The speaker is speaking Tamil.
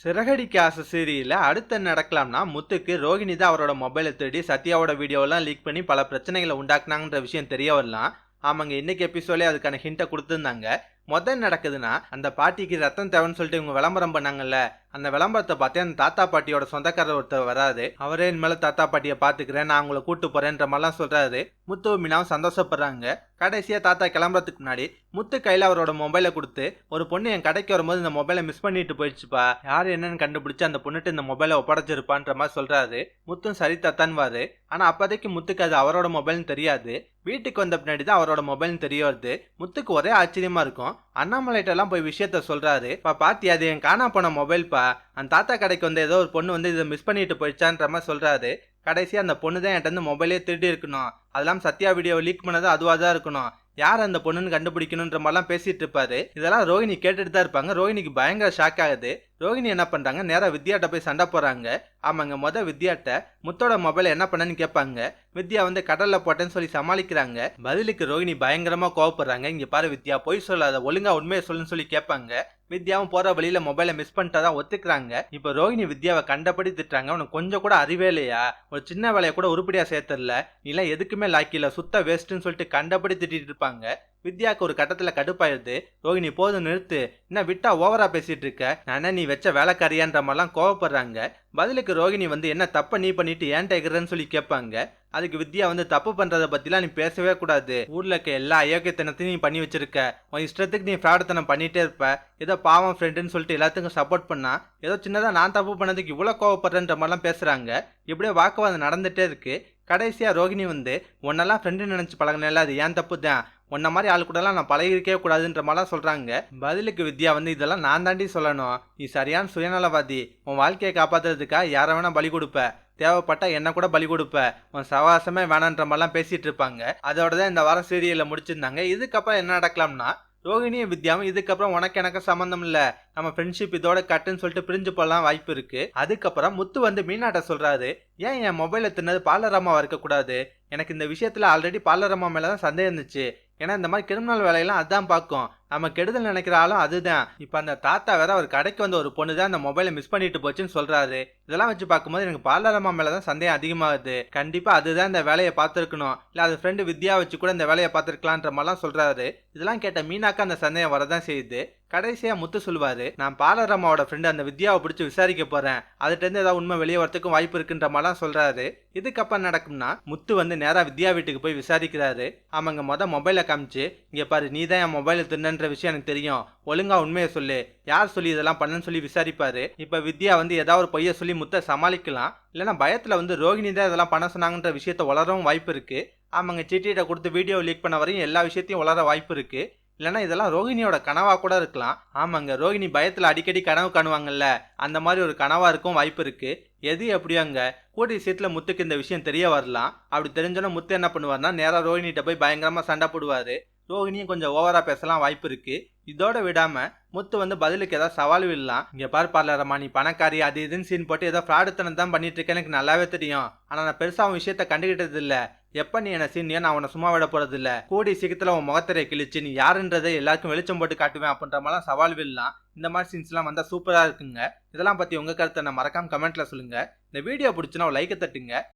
சிறகடிக்க ஆசை சீரியல்ல அடுத்து நடக்கலாம்னா முத்துக்கு ரோகிணி தான் அவரோட மொபைலை தேடி சத்யாவோட வீடியோலாம் லீக் பண்ணி பல பிரச்சனைகளை உண்டாக்குனாங்கன்ற விஷயம் தெரிய வரலாம். ஆமாங்க, இன்னைக்கு எபிசோட்லேயே அதுக்கான ஹிண்ட்டை கொடுத்துருந்தாங்க. முதல் நடக்குதுன்னா அந்த பாட்டிக்கு ரத்தம் தேவைன்னு சொல்லிட்டு இவங்க விளம்பரம் பண்ணாங்கல்ல, அந்த விளம்பரத்தை பார்த்தே அந்த தாத்தா பாட்டியோட சொந்தக்காரர் ஒருத்தர் வராது. அவரே இனிமேல தாத்தா பாட்டியை பார்த்துக்கிறேன், நான் உங்களை கூட்டு போறேன்ற மாதிரிலாம் சொல்றாரு. முத்து மீனாவும் சந்தோஷப்படுறாங்க. கடைசியா தாத்தா கிளம்புறதுக்கு முன்னாடி முத்து கையில அவரோட மொபைலை கொடுத்து, ஒரு பொண்ணு என் கடைக்கு வரும்போது இந்த மொபைலை மிஸ் பண்ணிட்டு போயிடுச்சுப்பா, யார் என்னன்னு கண்டுபிடிச்சு அந்த பொண்ணுட்டு இந்த மொபைலை ஒப்படைச்சிருப்பான்ற மாதிரி சொல்றாரு. முத்தும் சரி தாத்தான்வாரு. ஆனா அப்போதைக்கு முத்துக்கு அது அவரோட மொபைல்னு தெரியாது. வீட்டுக்கு வந்த பின்னாடி தான் அவரோட மொபைல்னு தெரிய வருது. முத்துக்கு ஒரே ஆச்சரியமா இருக்கும். அண்ணாமலைட்ட எல்லாம் போய் விஷயத்த சொல்றாரு. பாத்தி, அது என் காணா போன மொபைல்பா, அந்த தாத்தா கடைக்கு வந்து ஏதோ ஒரு பொண்ணு வந்து இதை மிஸ் பண்ணிட்டு போயிடுச்சான்ற மாதிரி சொல்றாரு. கடைசியா அந்த பொண்ணு தான் என்கிட்ட இருந்து மொபைலே திருடி இருக்கணும், அதெல்லாம் சத்யா வீடியோ லீக் பண்ணது அதுவாக தான் இருக்கணும், யார் அந்த பொண்ணுன்னு கண்டுபிடிக்கணுன்ற மாதிரிலாம் பேசிட்டு இருப்பாரு. இதெல்லாம் ரோஹிணி கேட்டுட்டு தான் இருப்பாங்க. ரோஹிணிக்கு பயங்கர ஷாக் ஆகுது. ரோஹிணி என்ன பண்றாங்க, நேரா வித்யாட்ட போய் சண்டை போறாங்க. ஆமாங்க, வித்யாட்ட முத்தோட மொபைலை என்ன பண்ணன்னு கேட்பாங்க. வித்யா வந்து கடல்ல போட்டேன்னு சொல்லி சமாளிக்கிறாங்க. பதிலுக்கு ரோஹிணி பயங்கரமா கோவப்படுறாங்க. இங்க பாரு வித்யா, பொய் சொல்லாத, ஒழுங்கா உண்மையை சொல்லுன்னு சொல்லி கேட்பாங்க. வித்யாவும் போற வழியில மொபைலை மிஸ் பண்ணிட்டதா ஒத்துக்கிறாங்க. இப்ப ரோஹிணி வித்யாவை கண்டபடி திட்டுறாங்க. உனக்கு கொஞ்சம் கூட அறிவே இல்லையா, ஒரு சின்ன வேலையை கூட உருப்படியா சேர்த்தல, நீ எல்லாம் எதுக்குமே லாக்கில, சுத்த வேஸ்ட்னு சொல்லிட்டு கண்டபடி திட்டிட்டு இருப்பாங்க. வித்யாக்கு ஒரு கட்டத்துல கடுப்பாயிருது. ரோஹிணி போதும் நிறுத்து, என்ன விட்டா ஓவரா பேசிட்டு இருக்க, நானே நீ வச்ச வேலைக்காரியான்ற மாதிரிலாம் கோவப்படுறாங்க. பதிலுக்கு ரோஹிணி வந்து என்ன தப்ப நீ பண்ணிட்டு ஏன் டேக்கிறன்னு சொல்லி கேட்பாங்க. அதுக்கு வித்யா வந்து தப்பு பண்றதை பத்திலாம் நீ பேசவே கூடாது, ஊர்ல இருக்க எல்லா அயோக்கியத்தனத்தையும் நீ பண்ணி வச்சிருக்க, உன் இஷ்டத்துக்கு நீ ஃப்ராடுத்தனம் பண்ணிட்டே இருப்ப, ஏதோ பாவம் ஃப்ரெண்டுன்னு சொல்லிட்டு எல்லாத்துக்கும் சப்போர்ட் பண்ணா, ஏதோ சின்னதா நான் தப்பு பண்ணதுக்கு இவ்வளவு கோவப்படுறன்ற மாதிரிலாம் பேசுறாங்க. இப்படியே வாக்குவாதம் நடந்துட்டே இருக்கு. கடைசியா ரோஹிணி வந்து, உன்னெல்லாம் ஃப்ரெண்டு நினைச்சு பழகினேல, அது ஏன் தப்பு தான், உன்ன மாதிரி ஆளு கூட எல்லாம் நான் பழகிருக்கவே கூடாதுன்ற மாதிரிலாம் சொல்றாங்க. பதிலுக்கு வித்யா வந்து, இதெல்லாம் நான் தாண்டி சொல்லணும், நீ சரியான சுயநலவாதி, உன் வாழ்க்கையை காப்பாத்துறதுக்கா யாரை வேணா பலி கொடுப்ப, தேவைப்பட்டா என்ன கூட பலி கொடுப்ப, உன் சவாசமே வேணான்ற மாதிரிலாம் பேசிட்டு இருப்பாங்க. அதோட தான் இந்த வாரம் சீரியல்ல முடிச்சிருந்தாங்க. இதுக்கப்புறம் என்ன நடக்கலாம்னா, ரோஹிணியும் வித்யாவும் இதுக்கப்புறம் உனக்கு எனக்கு சம்பந்தம் இல்ல, நம்ம ஃப்ரெண்ட்ஷிப் இதோட கட்டுன்னு சொல்லிட்டு பிரிஞ்சு போடலாம் வாய்ப்பு இருக்கு. அதுக்கப்புறம் முத்து வந்து மீனாட்ட சொல்றாரு, ஏன் என் மொபைலை தின்னது பாலராமாவா இருக்கக்கூடாது, எனக்கு இந்த விஷயத்துல ஆல்ரெடி பாலராமா மேலதான் சந்தேகம் இருந்துச்சு, ஏன்னா இந்த மாதிரி கிரிமினல் வேலையெல்லாம் அதான் பார்க்கும், நம்ம கெடுதல் நினைக்கிற ஆளும் அதுதான். இப்ப அந்த தாத்தா வேற அவர் கடைக்கு வந்த ஒரு பொண்ணு தான் அந்த மொபைலை மிஸ் பண்ணிட்டு போச்சுன்னு சொல்றாரு. இதெல்லாம் வச்சு பார்க்கும்போது எனக்கு பாலராமா மேலதான் சந்தேகம் அதிகமாகுது, கண்டிப்பா அதுதான் இந்த வேலையை பார்த்துருக்கணும், இல்ல அது ஃப்ரெண்டு வித்யா வச்சு கூட இந்த வேலையை பார்த்துருக்கலான்ற மாதிரிலாம் சொல்றாரு. இதெல்லாம் கேட்ட மீனாக்கு அந்த சந்தேகம் வரதான் செய்யுது. கடைசியா முத்து சொல்லுவாரு, நான் பாலராமாவோட ஃப்ரெண்டு அந்த வித்யாவை பிடிச்சி விசாரிக்க போறேன், அதுட்ட இருந்து ஏதாவது உண்மை வெளியே வரத்துக்கும் வாய்ப்பு இருக்குன்ற மாதிரிலாம் சொல்றாரு. இதுக்கப்புறம் நடக்கும்னா, முத்து வந்து நேரா வித்யா வீட்டுக்கு போய் விசாரிக்கிறாரு. ஆமாங்க, மொபைலை காமிச்சு, இங்க பாரு நீ தான் என் மொபைலை தின்னன்ற விஷயம் எனக்கு தெரியும், ஒழுங்கா உண்மையை சொல்லு, யார் சொல்லி இதெல்லாம் பண்ணன்னு சொல்லி விசாரிப்பாரு. இப்ப வித்யா வந்து ஏதாவது ஒரு பொய்ய சொல்லி முத்த சமாளிக்கலாம், இல்லைன்னா பயத்துல வந்து ரோஹிணி தான் இதெல்லாம் பண்ண சொன்னாங்கன்ற விஷயத்த வளரவும் வாய்ப்பு இருக்கு. ஆமாங்க, சிட்டிகிட்ட கொடுத்து வீடியோ லீக் பண்ண வரையும் எல்லா விஷயத்தையும் வளர வாய்ப்பு இருக்கு. இல்லைன்னா இதெல்லாம் ரோஹிணியோட கனவா கூட இருக்கலாம். ஆமாங்க, ரோஹிணி பயத்துல அடிக்கடி கனவு காணுவாங்கல்ல, அந்த மாதிரி ஒரு கனவா இருக்கும் வாய்ப்பு இருக்கு. எது எப்படியாங்க, கூடிய சீட்டுல முத்துக்கு இந்த விஷயம் தெரிய வரலாம். அப்படி தெரிஞ்சோன்னா முத்து என்ன பண்ணுவார்னா, நேரா ரோஹிணிகிட்ட போய் பயங்கரமா சண்டை போடுவாரு. ரோஹிணியும் கொஞ்சம் ஓவரா பேசலாம் வாய்ப்பு இருக்கு. இதோட விடாம முத்து வந்து பதிலுக்கு ஏதாவது சவால் விடலாம். இங்க பாரு பார்லரம்மா, நீ பணக்காரி அது இதுன்னு சீன் போட்டு ஏதோ ஃப்ராடுத்தனம் தான் பண்ணிட்டு இருக்கேன், எனக்கு நல்லாவே தெரியும், ஆனா நான் பெருசா அவன் விஷயத்த கண்டுகிட்டது இல்ல, எப்ப நீ என்ன சீனியோ நான் உன்னை சும்மா விட போறது இல்ல, கூடி சீக்கிரத்துல உன் முகத்திரை கிழிச்சு நீ யாருன்றதை எல்லாருக்கும் வெளிச்சம் போட்டு காட்டுவேன் அப்படின்ற மாதிரிலாம் சவால் விடலாம். இந்த மாதிரி சீன்ஸ் எல்லாம் வந்தா சூப்பரா இருக்குங்க. இதெல்லாம் பத்தி உங்க கருத்தை நான் மறக்காம கமெண்ட்ல சொல்லுங்க. இந்த வீடியோ பிடிச்சுன்னா ஒரு லைக்கை தட்டுங்க.